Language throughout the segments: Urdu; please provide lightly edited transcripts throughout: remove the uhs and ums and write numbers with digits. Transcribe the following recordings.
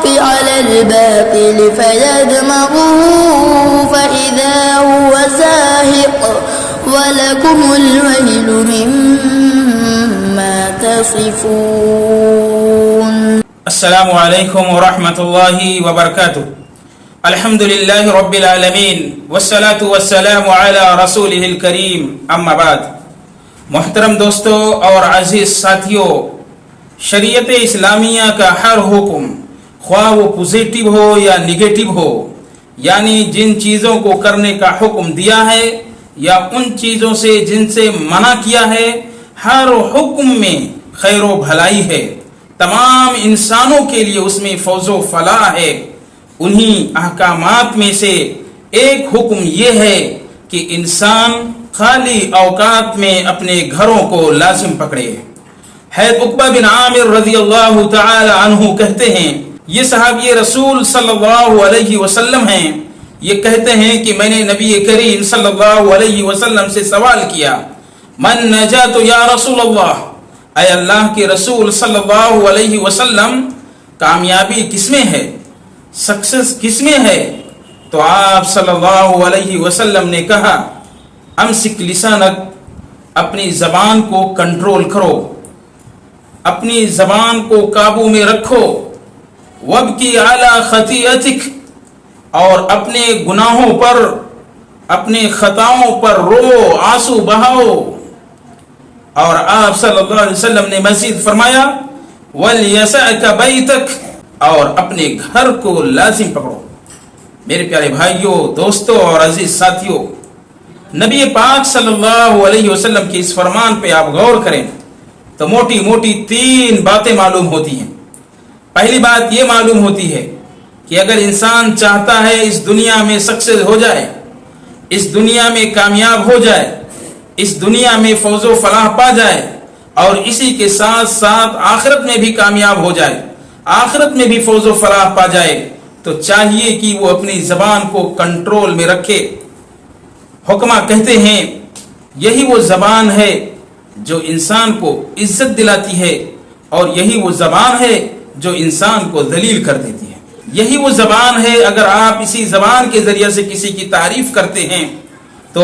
الحق على الباطل فيدمغه فإذا هو زاهق وَلَكُمُ الْوَيْلُ مِمَّا تَصِفُونَ. السلام علیکم ورحمۃ اللہ وبرکاتہ. الحمد للہ رب العالمین والصلاة والسلام علی رسولہ الکریم، اما بعد. محترم دوستو اور عزیز ساتھیوں، شریعت اسلامیہ کا ہر حکم، خواہ وہ پوزیٹو ہو یا نگیٹو ہو، یعنی جن چیزوں کو کرنے کا حکم دیا ہے یا ان چیزوں سے جن سے منع کیا ہے، ہر حکم میں خیر و بھلائی ہے. تمام انسانوں کے لیے اس میں فوز و فلاح ہے. انہی احکامات میں سے ایک حکم یہ ہے کہ انسان خالی اوقات میں اپنے گھروں کو لازم پکڑے. حضرت عقبہ بن عامر رضی اللہ تعالی عنہ کہتے ہیں، یہ صحابی رسول صلی اللہ علیہ وسلم ہیں، یہ کہتے ہیں کہ میں نے نبی کریم صلی اللہ علیہ وسلم سے سوال کیا، من نجات یا رسول اللہ، اے اللہ کے رسول صلی اللہ علیہ وسلم، کامیابی کس میں ہے، سکسس کس میں ہے؟ تو آپ صلی اللہ علیہ وسلم نے کہا، امسک لسانک، اپنی زبان کو کنٹرول کرو، اپنی زبان کو قابو میں رکھو، وابکی علی خطیئتک، اور اپنے گناہوں پر، اپنے خطاؤں پر رو، آنسو بہاؤ. اور آپ صلی اللہ علیہ وسلم نے مزید فرمایا، وَلْيَسَعْكَ بَيْتَكَ، اور اپنے گھر کو لازم پکڑو. میرے پیارے بھائیوں، دوستوں اور عزیز ساتھیوں، نبی پاک صلی اللہ علیہ وسلم کے اس فرمان پہ آپ غور کریں تو موٹی موٹی تین باتیں معلوم ہوتی ہیں. پہلی بات یہ معلوم ہوتی ہے کہ اگر انسان چاہتا ہے اس دنیا میں سکسیس ہو جائے، اس دنیا میں کامیاب ہو جائے، اس دنیا میں فوز و فلاح پا جائے، اور اسی کے ساتھ ساتھ آخرت میں بھی کامیاب ہو جائے، آخرت میں بھی فوز و فلاح پا جائے، تو چاہیے کہ وہ اپنی زبان کو کنٹرول میں رکھے. حکماء کہتے ہیں یہی وہ زبان ہے جو انسان کو عزت دلاتی ہے، اور یہی وہ زبان ہے جو انسان کو ذلیل کر دیتی ہے. یہی وہ زبان ہے، اگر آپ اسی زبان کے ذریعے سے کسی کی تعریف کرتے ہیں تو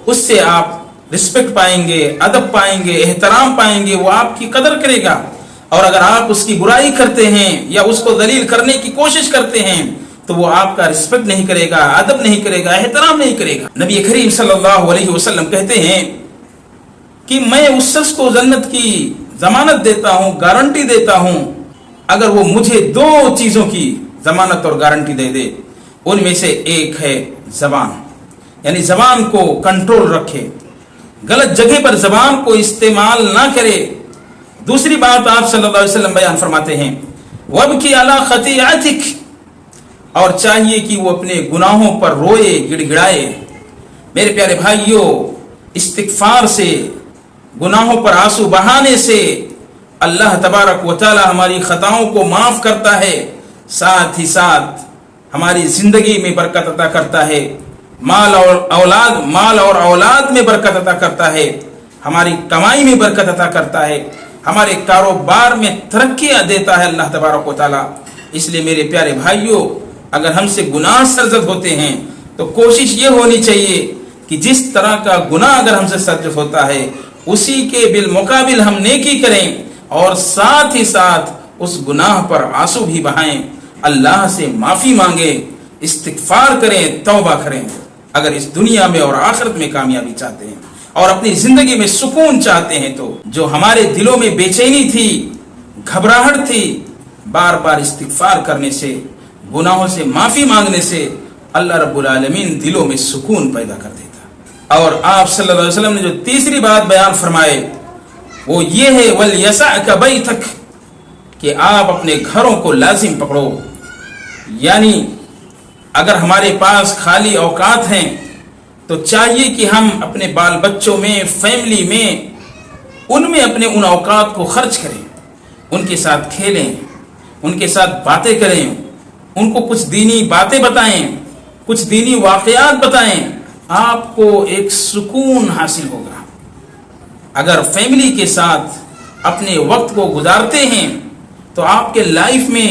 اس سے آپ رسپیکٹ پائیں گے، ادب پائیں گے، احترام پائیں گے، وہ آپ کی قدر کرے گا. اور اگر آپ اس کی برائی کرتے ہیں یا اس کو ذلیل کرنے کی کوشش کرتے ہیں تو وہ آپ کا رسپیکٹ نہیں کرے گا، ادب نہیں کرے گا، احترام نہیں کرے گا. نبی کریم صلی اللہ علیہ وسلم کہتے ہیں کہ میں اس شخص کو جنت کی ضمانت دیتا ہوں، گارنٹی دیتا ہوں، اگر وہ مجھے دو چیزوں کی ضمانت اور گارنٹی دے دے. ان میں سے ایک ہے زبان، یعنی زبان کو کنٹرول رکھے، غلط جگہ پر زبان کو استعمال نہ کرے. دوسری بات آپ صلی اللہ علیہ وسلم بیان فرماتے ہیں، وابکی علی خطیئتک، اور چاہیے کہ وہ اپنے گناہوں پر روئے، گڑ گڑائے. میرے پیارے بھائیوں، استغفار سے، گناہوں پر آنسو بہانے سے اللہ تبارک و تعالی ہماری خطاؤں کو معاف کرتا ہے، ساتھ ہی ساتھ ہماری زندگی میں برکت عطا کرتا ہے، مال اور اولاد میں برکت عطا کرتا ہے، ہماری کمائی میں برکت عطا کرتا ہے، ہمارے کاروبار میں ترقیاں دیتا ہے اللہ تبارک و تعالی. اس لیے میرے پیارے بھائیوں، اگر ہم سے گناہ سرزد ہوتے ہیں تو کوشش یہ ہونی چاہیے کہ جس طرح کا گناہ اگر ہم سے سرزد ہوتا ہے اسی کے بالمقابل ہم نیکی کریں، اور ساتھ ہی ساتھ اس گناہ پر آنسو بھی بہائیں، اللہ سے معافی مانگیں، استغفار کریں، توبہ کریں. اگر اس دنیا میں اور آخرت میں کامیابی چاہتے ہیں اور اپنی زندگی میں سکون چاہتے ہیں تو جو ہمارے دلوں میں بے چینی تھی، گھبراہٹ تھی، بار بار استغفار کرنے سے، گناہوں سے معافی مانگنے سے اللہ رب العالمین دلوں میں سکون پیدا کر دیتا. اور آپ صلی اللہ علیہ وسلم نے جو تیسری بات بیان فرمائے وہ یہ ہے، وَلْيَسَعْكَ بَيْتَكَ، کہ آپ اپنے گھروں کو لازم پکڑو. یعنی اگر ہمارے پاس خالی اوقات ہیں تو چاہیے کہ ہم اپنے بال بچوں میں، فیملی میں، ان میں اپنے ان اوقات کو خرچ کریں، ان کے ساتھ کھیلیں، ان کے ساتھ باتیں کریں، ان کو کچھ دینی باتیں بتائیں، کچھ دینی واقعات بتائیں. آپ کو ایک سکون حاصل ہوگا. اگر فیملی کے ساتھ اپنے وقت کو گزارتے ہیں تو آپ کے لائف میں